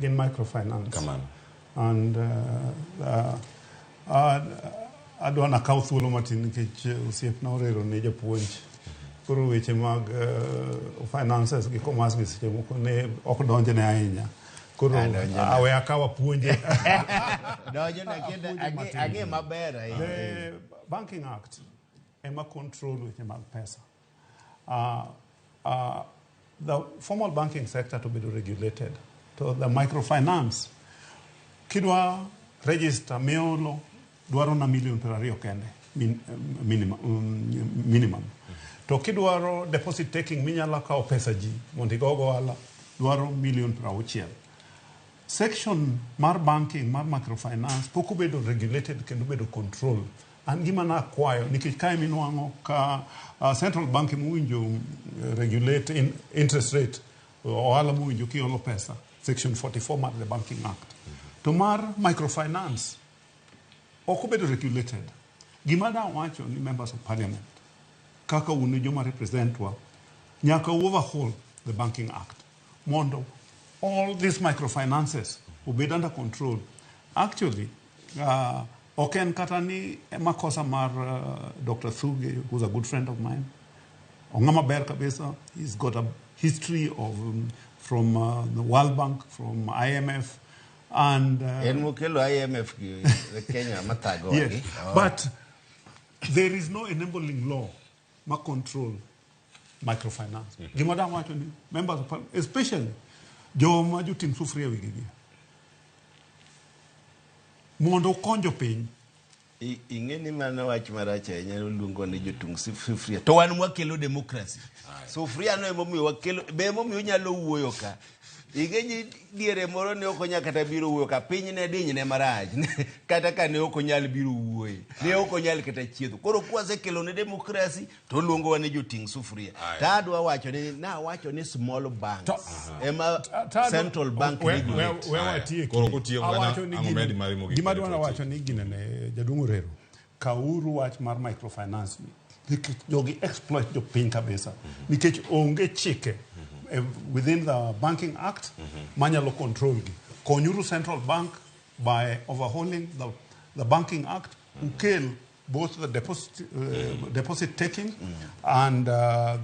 in microfinance. Come on. And adwana kaw thuolo matin nikech osiepna orero ne japuonj. Koro weche mag finances gi commerce gi seche moko ne ok donjne ahinya. Koro awe akawa puonje. Donjne maber ahinya. The Banking Act ema control weche mag pesa. The formal banking sector to be regulated. To the microfinance, kidwa register miolo dwaro na $1,20,000 kende minimum. To kidwaro deposit taking minyala kao pesa ji mondo igogo ohala dwaro $1,60,000. Section mar banking mar microfinance pok obedo regulated kendo bedo control. An gima na akwayo nikech kae minwang'o ka central bank mowinjo regulate interest rate ohala mowinjo kiolo pesa. Section 44 mar the Banking Act. To mar microfinance ok obedo regulated. Gima da wacho ni members of parliament kaka unu joma representwa nyaka overhaul the Banking Act mondo all these microfinances obed under control. Actually oken kata ni makosa mar Dr. Thuge, who's a good friend of mine. Ongama ber kabisa. He's got a history of from the World Bank, from IMF, and IMF Kenya matayo. Yes, but there is no enabling law to control microfinance. Gimada wacho ni members of parliament, especially joma jutim sufria wigigi. Mondo konjo piny. Ingeni mana wach maracha nyalo luongo ni jotung sufria. To wan wakelo democracy. Sufria no emomiyo wakelo be emomiyo nyalo wuoyo ka. Ingeni diere moro ne ok onyal kata biro wuoyo ka piny ne diny ne marach. Kata ka ne ok onyal biro wuoyo. Ne ok onyal kata chiedho. Koro kwasekelo ne democracy to luongo wan joting sufria. Ta adwa wacho ni wacho ni small banks. Ema central bank regulates. Koro kutiyo gima dwana wacho ni ginene jadungu rero. Kauru wach mar microfinance ni. Jogi exploit jo piny kabisa. Nikech onge chike within the Banking Act, manyalo control gi. Konyuru central bank by overhauling the Banking Act, ukel both the deposit taking and the